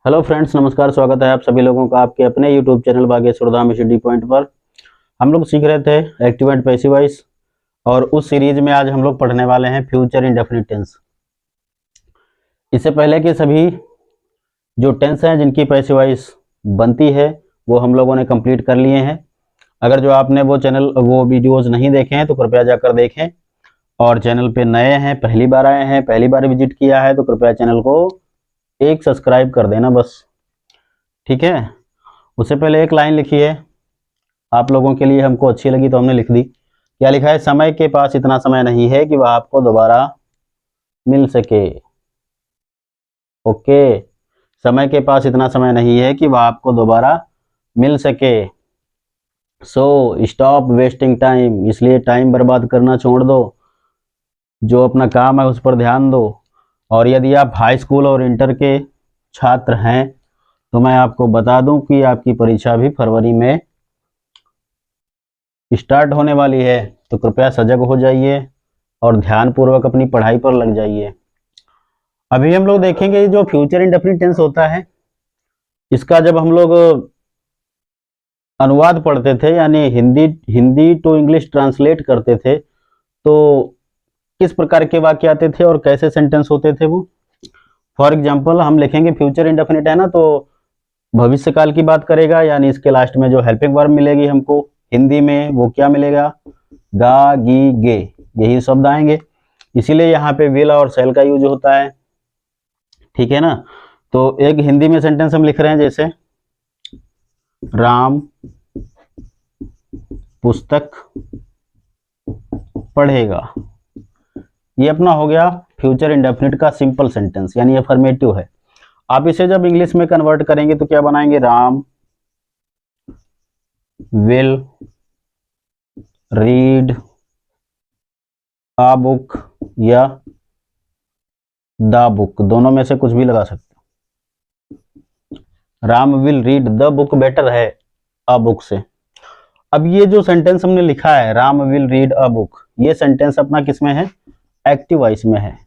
Hello friends, नमस्कार। स्वागत है आप सभी लोगों का आपके अपने यूट्यूब चैनल भाग्येश्वर धाम स्टडी पॉइंट पर। हम लोग सीख रहे थे एक्टिव एंड पैसिव वॉइस और उस सीरीज में आज हम लोग पढ़ने वाले हैं फ्यूचर इंडेफिनिट टेंस। इससे पहले के सभी जो टेंस हैं जिनकी पैसिव वॉइस बनती है वो हम लोगों ने कंप्लीट कर लिए हैं। अगर जो आपने वो वीडियोज़ नहीं देखे हैं तो कृपया जाकर देखें, और चैनल पे नए हैं, पहली बार आए हैं, पहली बार विजिट किया है तो कृपया चैनल को एक सब्सक्राइब कर देना बस, ठीक है। उससे पहले एक लाइन लिखी है आप लोगों के लिए, हमको अच्छी लगी तो हमने लिख दी। क्या लिखा है? समय के पास इतना समय नहीं है कि वह आपको दोबारा मिल सके। ओके, समय के पास इतना समय नहीं है कि वह आपको दोबारा मिल सके। सो स्टॉप वेस्टिंग टाइम, इसलिए टाइम बर्बाद करना छोड़ दो, जो अपना काम है उस पर ध्यान दो। और यदि आप हाई स्कूल और इंटर के छात्र हैं तो मैं आपको बता दूं कि आपकी परीक्षा भी फरवरी में स्टार्ट होने वाली है, तो कृपया सजग हो जाइए और ध्यानपूर्वक अपनी पढ़ाई पर लग जाइए। अभी हम लोग देखेंगे जो फ्यूचर इंडेफिनिट टेंस होता है, इसका जब हम लोग अनुवाद पढ़ते थे यानी हिंदी टू इंग्लिश ट्रांसलेट करते थे तो किस प्रकार के वाक्य आते थे और कैसे सेंटेंस होते थे वो। फॉर एग्जाम्पल हम लिखेंगे फ्यूचर इंडेफिनिट है ना, तो भविष्य काल की बात करेगा, यानी इसके लास्ट में जो हेल्पिंग वर्ब मिलेगी हमको हिंदी में वो क्या मिलेगा? गा, गी, गे, यही शब्द आएंगे। इसीलिए यहाँ पे विल और सेल का यूज होता है, ठीक है ना। तो एक हिंदी में सेंटेंस हम लिख रहे हैं, जैसे राम पुस्तक पढ़ेगा। ये अपना हो गया फ्यूचर इंडेफिनिट का सिंपल सेंटेंस, यानी अफर्मेटिव है। आप इसे जब इंग्लिश में कन्वर्ट करेंगे तो क्या बनाएंगे? Ram will read a book या द बुक, दोनों में से कुछ भी लगा सकते हो। Ram will read the book better है अ बुक से। अब ये जो सेंटेंस हमने लिखा है Ram will read a book, ये सेंटेंस अपना किस में है? एक्टिव वॉइस में है,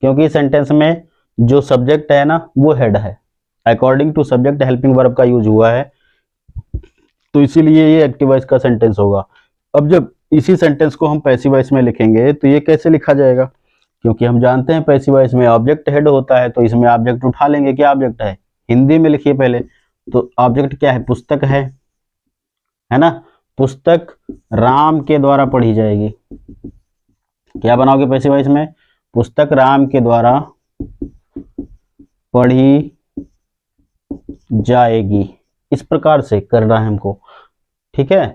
क्योंकि सेंटेंस में जो सब्जेक्ट है ना वो हेड है। According to subject helping verb का यूज हुआ है, तो इसीलिए ये एक्टिव वॉइस का सेंटेंस होगा। अब जब इसी सेंटेंस को हम पैसिव वॉइस में लिखेंगे तो ये कैसे लिखा जाएगा? क्योंकि हम जानते हैं पैसिव वॉइस में ऑब्जेक्ट हेड होता है, तो इसमें ऑब्जेक्ट उठा लेंगे। क्या ऑब्जेक्ट है? हिंदी में लिखिए पहले, तो ऑब्जेक्ट क्या है? पुस्तक है ना। पुस्तक राम के द्वारा पढ़ी जाएगी। क्या बनाओगे पैसिव वॉइस में? पुस्तक राम के द्वारा पढ़ी जाएगी। इस प्रकार से करना है हमको, ठीक है।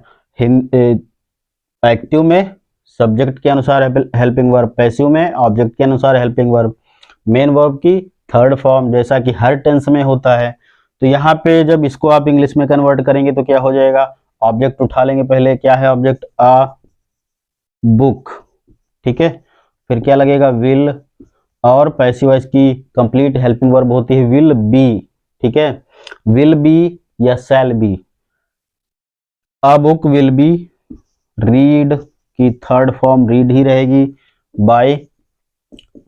एक्टिव में सब्जेक्ट के अनुसार हेल्पिंग वर्ब, पैसिव में ऑब्जेक्ट के अनुसार हेल्पिंग वर्ब, मेन वर्ब की थर्ड फॉर्म, जैसा कि हर टेंस में होता है। तो यहाँ पे जब इसको आप इंग्लिश में कन्वर्ट करेंगे तो क्या हो जाएगा? ऑब्जेक्ट उठा लेंगे पहले। क्या है ऑब्जेक्ट? अ बुक, ठीक है। फिर क्या लगेगा? विल, और पैसिव वॉइस की कंप्लीट हेल्पिंग वर्ब होती है विल बी, ठीक है। विल बी या shall be. A book will be read की थर्ड फॉर्म रीड ही रहेगी बाय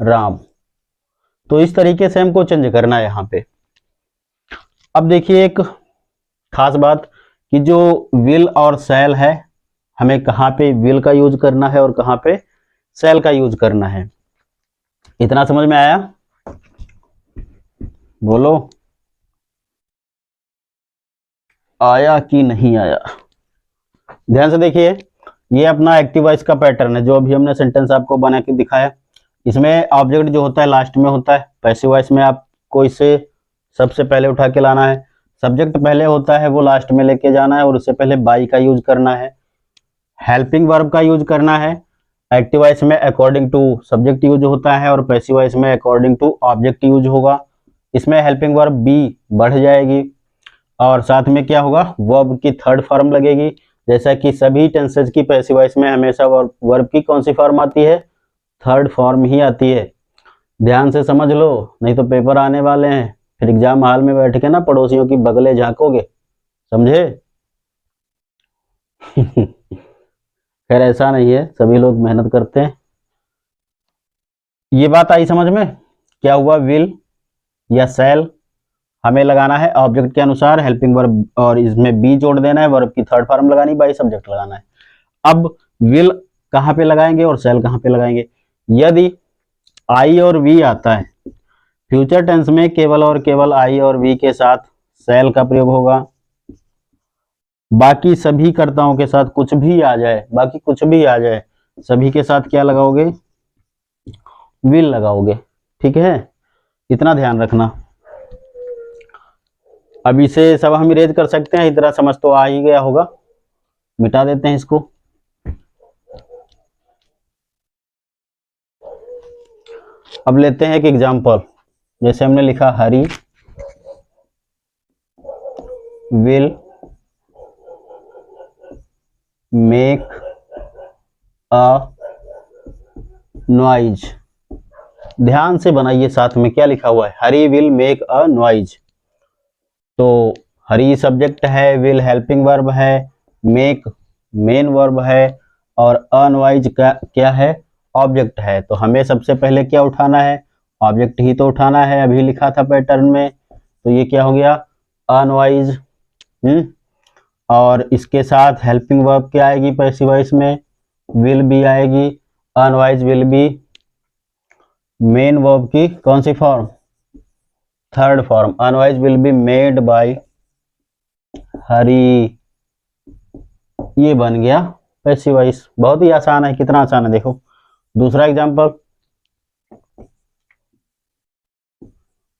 राम। तो इस तरीके से हमको चेंज करना है यहाँ पे। अब देखिए एक खास बात कि जो विल और शैल है, हमें कहाँ पे विल का यूज करना है और कहाँ पे शैल का यूज करना है। इतना समझ में आया? बोलो, आया कि नहीं आया? ध्यान से देखिए, ये अपना एक्टिव वॉइस का पैटर्न है जो अभी हमने सेंटेंस आपको बना के दिखाया। इसमें ऑब्जेक्ट जो होता है लास्ट में होता है। पैसिव वॉइस में आपको इसे सबसे पहले उठा के लाना है। सब्जेक्ट पहले होता है वो लास्ट में लेके जाना है, और उससे पहले बाई का यूज करना है। हेल्पिंग वर्ब का यूज करना है। एक्टिव वॉइस में अकॉर्डिंग टू सब्जेक्ट यूज होता है, और पैसिव वॉइस में अकॉर्डिंग टू ऑब्जेक्ट यूज होगा। इसमें हेल्पिंग वर्ब बी बढ़ जाएगी, और साथ में क्या होगा? वर्ब की थर्ड फॉर्म लगेगी। जैसा कि सभी टेंसेज की पैसिव वॉइस में हमेशा वर्ब की कौन सी फॉर्म आती है? थर्ड फॉर्म ही आती है। ध्यान से समझ लो, नहीं तो पेपर आने वाले हैं, फिर एग्जाम हॉल में बैठ के ना पड़ोसियों की बगले झांकोगे, समझे? खैर ऐसा नहीं है, सभी लोग मेहनत करते हैं। ये बात आई समझ में? क्या हुआ? विल या शैल हमें लगाना है ऑब्जेक्ट के अनुसार हेल्पिंग वर्ब, और इसमें बी जोड़ देना है, वर्ब की थर्ड फॉर्म लगानी, बाई सब्जेक्ट लगाना है। अब विल कहाँ पे लगाएंगे और सेल कहाँ पे लगाएंगे? यदि आई और वी आता है, फ्यूचर टेंस में केवल और केवल आई और वी के साथ सेल का प्रयोग होगा। बाकी सभी कर्ताओं के साथ कुछ भी आ जाए, बाकी कुछ भी आ जाए, सभी के साथ क्या लगाओगे? विल लगाओगे। ठीक है, इतना ध्यान रखना। अब इसे सब हम इरेज कर सकते हैं, इतना समझ तो आ ही गया होगा। मिटा देते हैं इसको। अब लेते हैं एक एग्जांपल, जैसे हमने लिखा हरी विल मेक अ नॉइज। ध्यान से बनाइए, साथ में क्या लिखा हुआ है, हरी विल मेक अ नॉइज। तो हरी सब्जेक्ट है, विल हेल्पिंग वर्ब है, मेक मेन वर्ब है, और अ नॉइज का क्या है? ऑब्जेक्ट है। तो हमें सबसे पहले क्या उठाना है? ऑब्जेक्ट ही तो उठाना है, अभी लिखा था पैटर्न में। तो ये क्या हो गया? A noise. और इसके साथ हेल्पिंग वर्ब क्या आएगी पैसिव वॉइस में? विल बी आएगी। A noise will be main verb की कौन सी form? Third form. A noise will be made by Hari. ये बन गया पैसिव वॉइस। बहुत ही आसान है, कितना आसान है देखो। दूसरा एग्जांपल,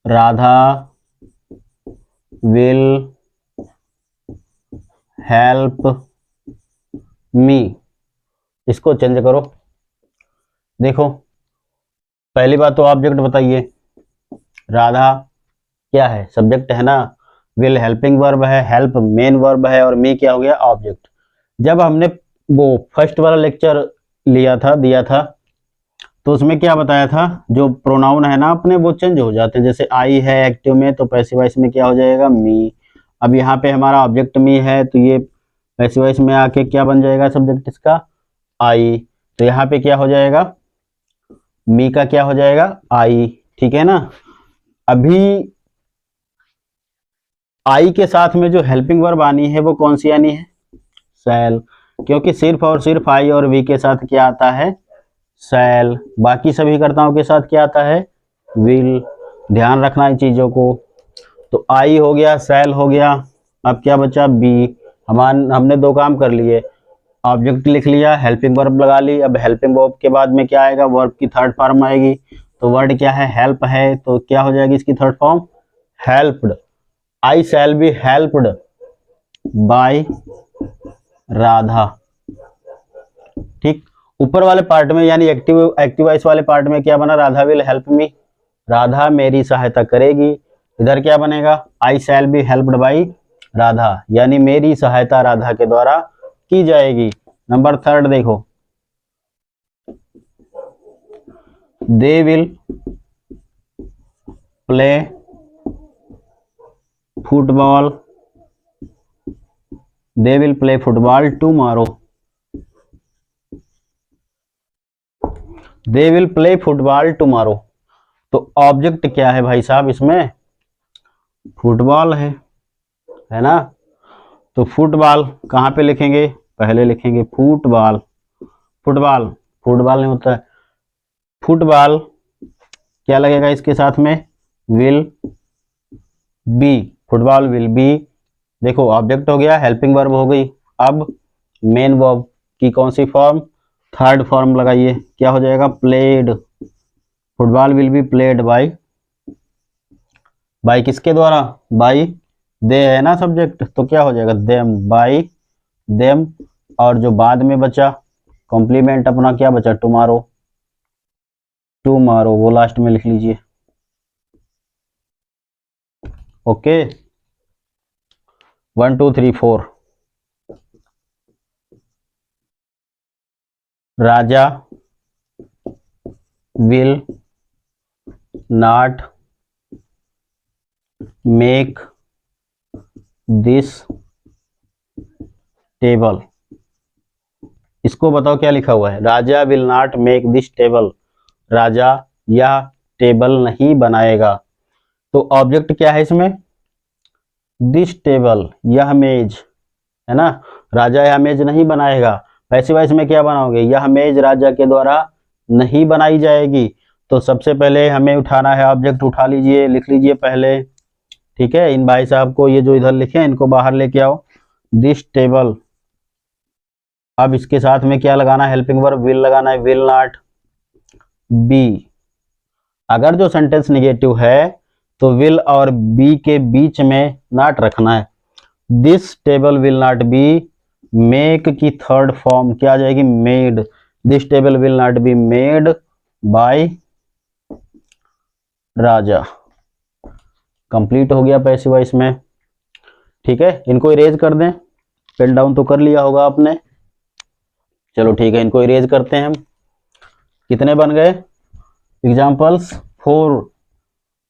राधा विल हेल्प मी। इसको चेंज करो। देखो, पहली बात तो ऑब्जेक्ट बताइए, राधा क्या है? सब्जेक्ट है ना, विल हेल्पिंग वर्ब है, हेल्प मेन वर्ब है, और मी क्या हो गया? ऑब्जेक्ट। जब हमने वो फर्स्ट वाला लेक्चर दिया था, तो उसमें क्या बताया था, जो प्रोनाउन है ना अपने, वो चेंज हो जाते हैं। जैसे आई है एक्टिव में, तो पैसिव वॉइस में क्या हो जाएगा? मी। अब यहाँ पे हमारा ऑब्जेक्ट मी है, तो ये पैसिव वॉइस में आके क्या बन जाएगा सब्जेक्ट इसका? आई। तो यहाँ पे क्या हो जाएगा? मी का क्या हो जाएगा? आई। ठीक है ना। अभी आई के साथ में जो हेल्पिंग वर्ब आनी है, वो कौन सी आनी है? शैल। क्योंकि सिर्फ और सिर्फ आई और वी के साथ क्या आता है? शैल। बाकी सभी कर्ताओं के साथ क्या आता है? विल। ध्यान रखना इन चीजों को। तो आई हो गया, शैल हो गया, अब क्या बचा? बी। हमने दो काम कर लिए, ऑब्जेक्ट लिख लिया, हेल्पिंग वर्ब लगा ली। अब हेल्पिंग वर्ब के बाद में क्या आएगा? वर्ब की थर्ड फॉर्म आएगी। तो वर्ड क्या है? हेल्प है, तो क्या हो जाएगी इसकी third form? Helped. I shall be helped by Radha. ठीक। ऊपर वाले पार्ट में यानी एक्टिव वॉइस वाले पार्ट में क्या बना? Radha will help me, Radha मेरी सहायता करेगी। इधर क्या बनेगा? I shall be helped by Radha, यानी मेरी सहायता राधा के द्वारा की जाएगी। नंबर थर्ड देखो, they will play football, they will play football tomorrow. They will play football tomorrow. तो ऑब्जेक्ट क्या है भाई साहब इसमें? फुटबॉल है ना। तो फुटबॉल कहाँ पे लिखेंगे? पहले लिखेंगे फुटबॉल। फुटबॉल फुटबॉल नहीं होता है, फुटबॉल क्या लगेगा इसके साथ में? Will B. Football will be. देखो ऑब्जेक्ट हो गया, हेल्पिंग वर्ब हो गई। अब मेन वर्ब की कौन सी फॉर्म? थर्ड फॉर्म लगाइए, क्या हो जाएगा? Played. Football will be played by किसके द्वारा? बाय दे है ना सब्जेक्ट, तो क्या हो जाएगा? Them, bye them. और जो बाद में बचा कॉम्प्लीमेंट अपना क्या बचा? टुमारो। टुमारो वो लास्ट में लिख लीजिए। Okay, 1 2 3 4। Raja will not make this table. इसको बताओ क्या लिखा हुआ है? Raja will not make this table, Raja यह टेबल नहीं बनाएगा। तो ऑब्जेक्ट क्या है इसमें? दिस टेबल, यह मेज, है ना, राजा यह मेज नहीं बनाएगा। पैसिव वॉइस में क्या बनाओगे, यह मेज राजा के द्वारा नहीं बनाई जाएगी। तो सबसे पहले हमें उठाना है ऑब्जेक्ट, उठा लीजिए, लिख लीजिए पहले, ठीक है। इन भाई साहब को ये जो इधर लिखे हैं इनको बाहर लेके आओ। दिस टेबल, अब इसके साथ में क्या लगाना है, हेल्पिंग वर्ब विल लगाना है, विल नॉट बी। अगर जो सेंटेंस निगेटिव है तो विल और बी के बीच में नॉट रखना है। This table will not be, make की थर्ड फॉर्म क्या आ जाएगी, made. This table will not be made bye Raja. Complete हो गया पैसिव वॉइस में, ठीक है। इनको इरेज कर दें, पेन डाउन तो कर लिया होगा आपने, चलो ठीक है, इनको इरेज करते हैं हम। कितने बन गए एग्जाम्पल्स,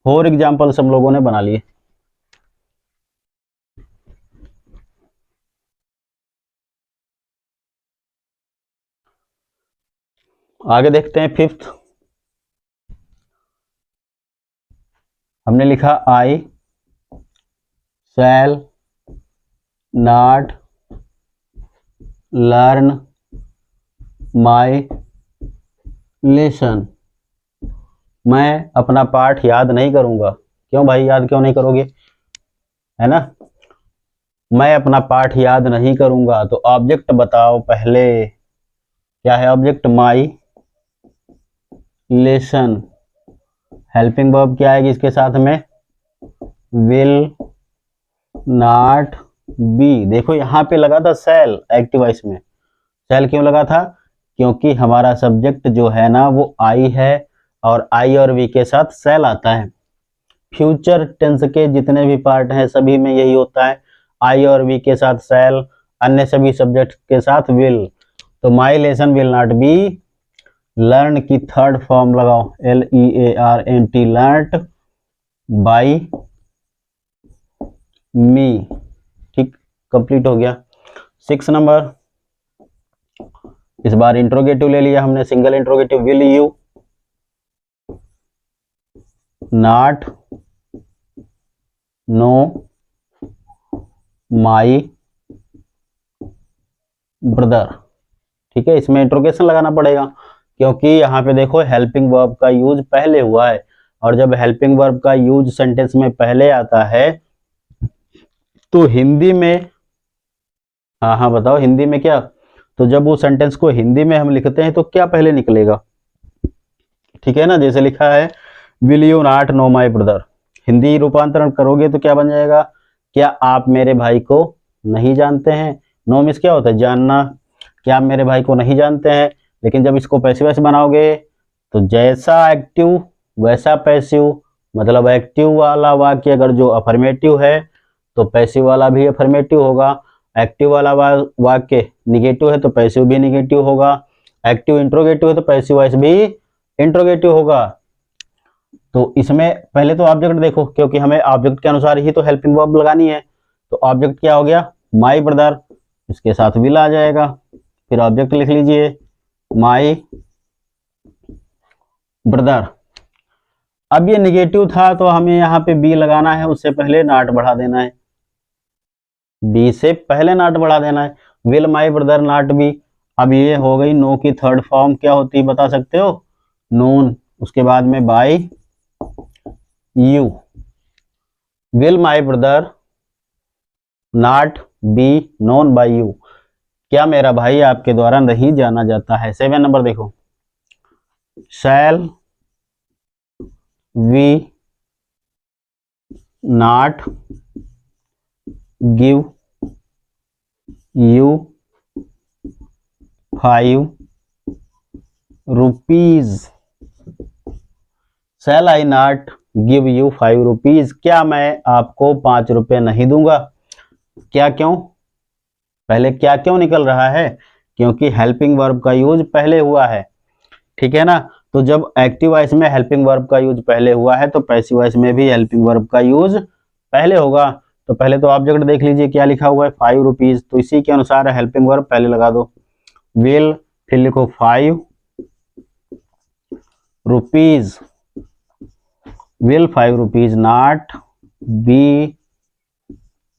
4 एग्जाम्पल्स हम लोगों ने बना लिए। आगे देखते हैं 5th। हमने लिखा I shall not learn my lesson, मैं अपना पाठ याद नहीं करूंगा। क्यों भाई याद क्यों नहीं करोगे, है ना, मैं अपना पाठ याद नहीं करूंगा। तो ऑब्जेक्ट बताओ पहले, क्या है ऑब्जेक्ट, माई लेसन। हेल्पिंग वर्ब क्या आएगी इसके साथ में, विल नॉट बी। देखो यहाँ पे लगा था सेल एक्टिव वॉइस में, सेल क्यों लगा था, क्योंकि हमारा सब्जेक्ट जो है ना वो आई है और आई और वी के साथ सेल आता है। फ्यूचर टेंस के जितने भी पार्ट हैं सभी में यही होता है, आई और वी के साथ सेल, अन्य सभी सब्जेक्ट के साथ विल। तो माई lesson will not be, learn की थर्ड फॉर्म लगाओ, LEARNT, लर्नट बाई मी, ठीक, कंप्लीट हो गया। 6 नंबर, इस बार इंट्रोगेटिव ले लिया हमने, single interrogative, will you not know my brother, ठीक है। इसमें इंट्रोगेशन लगाना पड़ेगा क्योंकि यहाँ पे देखो हेल्पिंग वर्ब का यूज पहले हुआ है, और जब हेल्पिंग वर्ब का यूज सेंटेंस में पहले आता है तो हिंदी में, हाँ हाँ बताओ हिंदी में क्या, तो जब वो सेंटेंस को हिंदी में हम लिखते हैं तो क्या पहले निकलेगा, ठीक है ना। जैसे लिखा है will you not know my brother, Hindi रूपांतरण करोगे तो क्या बन जाएगा, क्या आप मेरे भाई को नहीं जानते हैं। नो मिस क्या होता है, जानना, क्या आप मेरे भाई को नहीं जानते हैं। लेकिन जब इसको पैसिव वॉइस बनाओगे तो जैसा एक्टिव वैसा पैसिव, मतलब एक्टिव वाला वाक्य अगर जो अफर्मेटिव है तो पैसिव वाला भी अफर्मेटिव होगा, एक्टिव वाला वाक्य निगेटिव है तो पैसिव भी निगेटिव होगा, एक्टिव इंट्रोगेटिव है तो पैसिव वॉइस भी इंट्रोगेटिव होगा। तो इसमें पहले तो ऑब्जेक्ट देखो, क्योंकि हमें ऑब्जेक्ट के अनुसार ही तो हेल्पिंग वर्ब लगानी है। तो ऑब्जेक्ट क्या हो गया, माई ब्रदर, इसके साथ विल आ जाएगा, फिर ऑब्जेक्ट लिख लीजिए माई ब्रदर। अब ये निगेटिव था तो हमें यहाँ पे बी लगाना है, उससे पहले नॉट बढ़ा देना है, बी से पहले नॉट बढ़ा देना है, will my brother not B. अब ये हो गई नो की थर्ड फॉर्म, क्या होती है बता सकते हो, नोन, उसके बाद में by you, will my brother not be known by you, क्या मेरा भाई आपके द्वारा नहीं जाना जाता है। 7 नंबर देखो, shall we not give you 5 rupees, shall I not give you 5 rupees, क्या मैं आपको 5 रुपए नहीं दूंगा। क्या क्यों, पहले क्या क्यों निकल रहा है, क्योंकि हेल्पिंग वर्ब का यूज पहले हुआ है, ठीक है ना। तो जब एक्टिव वॉइस में हेल्पिंग वर्ब का यूज पहले हुआ है तो पैसिव वॉइस में भी हेल्पिंग वर्ब का यूज पहले होगा। तो पहले तो ऑब्जेक्ट देख लीजिए क्या लिखा हुआ है, 5 रुपीज, तो इसी के अनुसार हेल्पिंग वर्ब पहले लगा दो, विल, फिर लिखो 5 rupees, will 5 rupees not be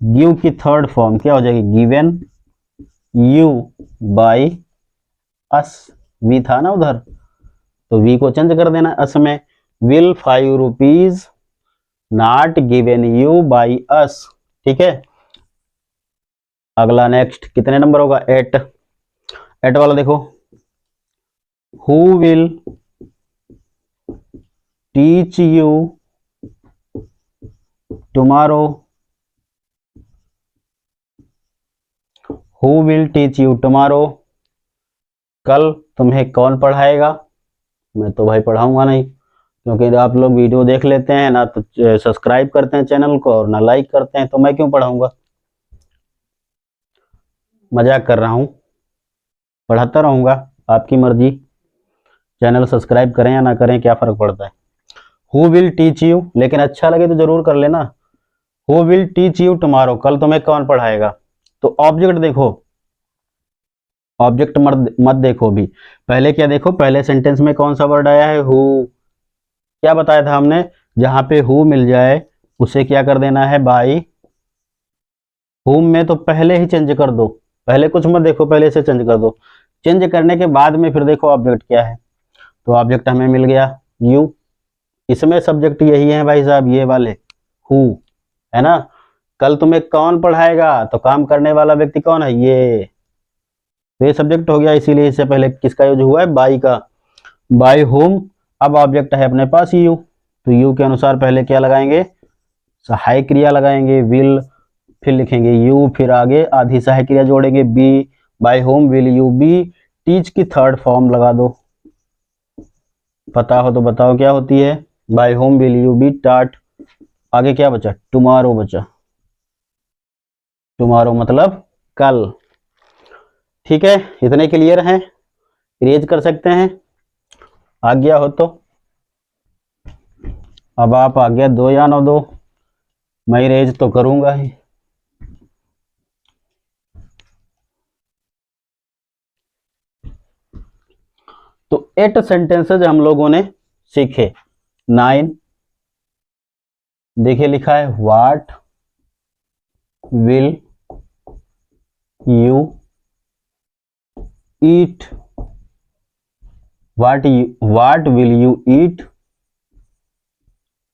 give की थर्ड फॉर्म क्या हो जाएगी, given you by us, we था ना उधर, तो वी को चेंज कर देना अस में, will 5 rupees not given you by अस। ठीक है, अगला नेक्स्ट कितने नंबर होगा, 8। 8 वाला देखो, who will teach you tomorrow, who will teach you tomorrow, कल तुम्हें कौन पढ़ाएगा। मैं तो भाई पढ़ाऊंगा नहीं, क्योंकि आप लोग वीडियो देख लेते हैं ना, तो सब्सक्राइब करते हैं चैनल को और ना लाइक करते हैं, तो मैं क्यों पढ़ाऊंगा। मजाक कर रहा हूँ, पढ़ाता रहूंगा, आपकी मर्जी, चैनल सब्सक्राइब करें या ना करें क्या फर्क पड़ता है। हु विल टीच यू, लेकिन अच्छा लगे तो जरूर कर लेना। Who will teach you tomorrow, कल तुम्हें कौन पढ़ाएगा। तो ऑब्जेक्ट देखो, ऑब्जेक्ट मत देखो भी, पहले क्या देखो, पहले सेंटेंस में कौन सा वर्ड आया है, हु। क्या बताया था हमने, जहां पे हु मिल जाए उसे क्या कर देना है, बाई। हुम में तो पहले ही चेंज कर दो, पहले कुछ मत देखो, पहले से चेंज कर दो, चेंज करने के बाद में फिर देखो ऑब्जेक्ट क्या है। तो ऑब्जेक्ट हमें मिल गया यू, इसमें सब्जेक्ट यही है भाई साहब, ये वाले हु, है ना। कल तुम्हें कौन पढ़ाएगा, तो काम करने वाला व्यक्ति कौन है, ये, तो ये सब्जेक्ट हो गया, इसीलिए इससे पहले किसका यूज हुआ है, बाई का, बाई होम। अब ऑब्जेक्ट है अपने पास यू, तो यू के अनुसार पहले क्या लगाएंगे, सहायक क्रिया लगाएंगे, विल, फिर लिखेंगे यू, फिर आगे आधी सहायक क्रिया जोड़ेंगे, be, by whom will you be, teach की थर्ड फॉर्म लगा दो, पता हो तो बताओ क्या होती है, by whom will you be taught, आगे क्या बचा, टुमारो बचा, टुमारो मतलब कल। ठीक है, इतने क्लियर हैं, इरेज कर सकते हैं, आज्ञा हो तो। अब आप आज्ञा दो या ना दो, मैं इरेज तो करूंगा ही। तो 8 सेंटेंसेज हम लोगों ने सीखे। 9 देखिए लिखा है, what will you eat, what will you eat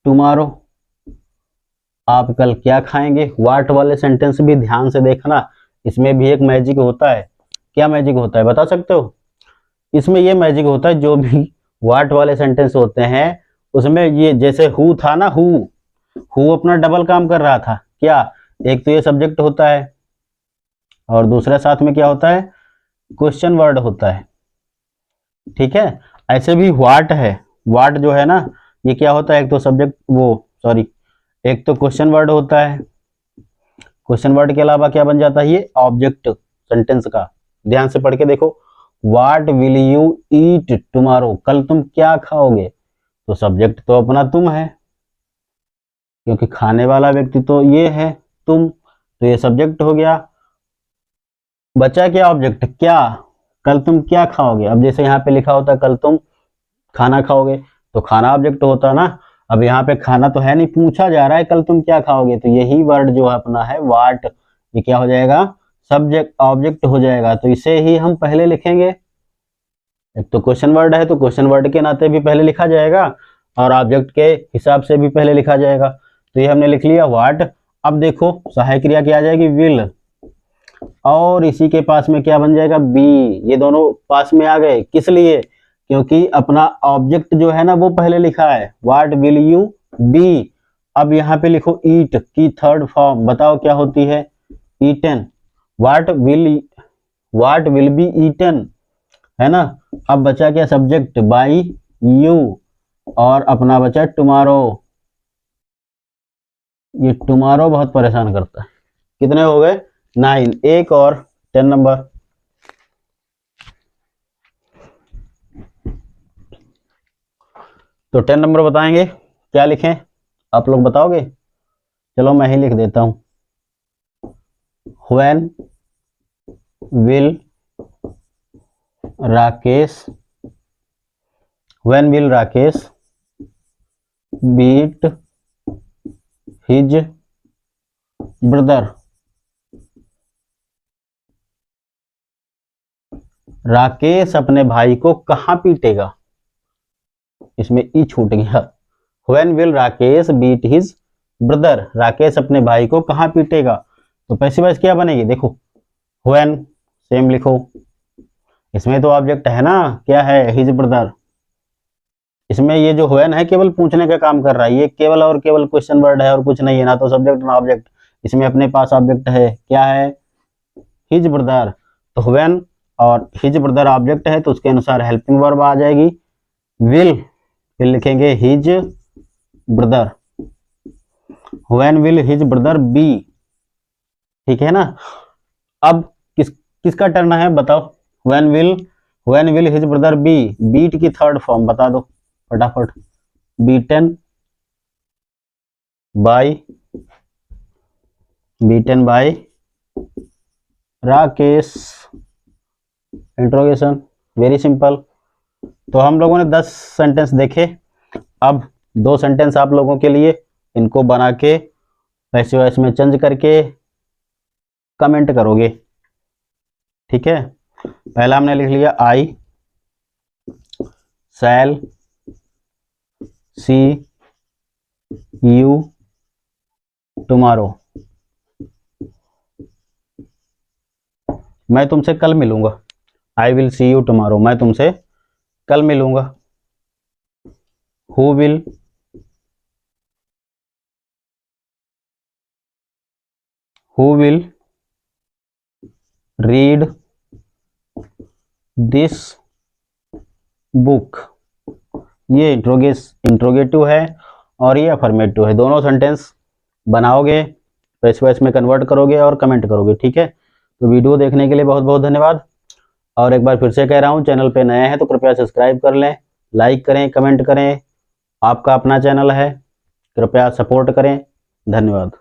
tomorrow, आप कल क्या खाएंगे। व्हाट वाले सेंटेंस भी ध्यान से देखना, इसमें भी एक मैजिक होता है। क्या मैजिक होता है बता सकते हो। इसमें ये मैजिक होता है, जो भी व्हाट वाले सेंटेंस होते हैं उसमें ये, जैसे हु था ना, हु अपना डबल काम कर रहा था, क्या, एक तो ये सब्जेक्ट होता है और दूसरा साथ में क्या होता है, क्वेश्चन वर्ड होता है। ठीक है, ऐसे भी व्हाट है, व्हाट जो है ना, ये क्या होता है, एक तो सब्जेक्ट, वो सॉरी, एक तो क्वेश्चन वर्ड होता है, क्वेश्चन वर्ड के अलावा क्या बन जाता है, ये ऑब्जेक्ट सेंटेंस का। ध्यान से पढ़ के देखो, what will you eat tomorrow, कल तुम क्या खाओगे, तो सब्जेक्ट तो अपना तुम है, क्योंकि खाने वाला व्यक्ति तो ये है, तुम, तो ये सब्जेक्ट हो गया। बचा क्या ऑब्जेक्ट, क्या, कल तुम क्या खाओगे। अब जैसे यहाँ पे लिखा होता है कल तुम खाना खाओगे, तो खाना ऑब्जेक्ट होता ना, अब यहाँ पे खाना तो है नहीं, पूछा जा रहा है कल तुम क्या खाओगे, तो यही वर्ड जो अपना है व्हाट, ये क्या हो जाएगा, सब्जेक्ट ऑब्जेक्ट हो जाएगा, तो इसे ही हम पहले लिखेंगे। एक तो क्वेश्चन वर्ड है, तो क्वेश्चन वर्ड के नाते भी पहले लिखा जाएगा और ऑब्जेक्ट के हिसाब से भी पहले लिखा जाएगा। तो ये हमने लिख लिया व्हाट। अब देखो सहायक क्रिया क्या आ जाएगी, विल, और इसी के पास में क्या बन जाएगा, बी। ये दोनों पास में आ गए, किस लिए, क्योंकि अपना ऑब्जेक्ट जो है ना वो पहले लिखा है, व्हाट विल यू बी। अब यहाँ पे लिखो ईट की थर्ड फॉर्म, बताओ क्या होती है, eaten, what will be eaten, है ना। अब बचा क्या, सब्जेक्ट बाई यू, और अपना बचा टुमारो। ये टुमारो बहुत परेशान करता है। कितने हो गए, 9, एक और 10 नंबर। तो 10 नंबर बताएंगे, क्या लिखें, आप लोग बताओगे, चलो मैं ही लिख देता हूं। When will Rakesh, when will Rakesh beat his brother. Rakesh अपने भाई को कहाँ पीटेगा, इसमें ई छूट गया। When will Rakesh beat his brother, Rakesh अपने भाई को कहाँ पीटेगा, तो पैसिव वॉइस क्या बनेगी, देखो when सेम लिखो, इसमें तो ऑब्जेक्ट है ना, क्या है, हिज ब्रदर। इसमें ये जो when है केवल पूछने का काम कर रहा है, ये केवल और केवल क्वेश्चन वर्ड है और कुछ नहीं है, ना तो सब्जेक्ट ना ऑब्जेक्ट। इसमें अपने पास ऑब्जेक्ट है, क्या है, हिज ब्रदर। तो when और हिज ब्रदर ऑब्जेक्ट है तो उसके अनुसार हेल्पिंग वर्ब आ जाएगी विल, फिर लिखेंगे his brother. when will his brother be, ठीक है ना। अब किसका टर्न है बताओ, when will his brother be, beat की थर्ड फॉर्म बता दो फटाफट, beaten by Rakesh, interrogation, very simple. तो हम लोगों ने 10 सेंटेंस देखे, अब 2 सेंटेंस आप लोगों के लिए, इनको बना के पैसिव वॉइस में चेंज करके कमेंट करोगे, ठीक है। पहला हमने लिख लिया आई शैल सी यू टुमारो, मैं तुमसे कल मिलूंगा, I will see you tomorrow, मैं तुमसे कल मिलूंगा। Who will read this book, ये इंट्रोगेटिव है और ये अफर्मेटिव है, दोनों सेंटेंस बनाओगे, पैसिव वॉइस में कन्वर्ट करोगे और कमेंट करोगे, ठीक है। तो वीडियो देखने के लिए बहुत बहुत धन्यवाद, और एक बार फिर से कह रहा हूँ, चैनल पे नए हैं तो कृपया सब्सक्राइब कर लें, लाइक करें, कमेंट करें, आपका अपना चैनल है, कृपया सपोर्ट करें, धन्यवाद।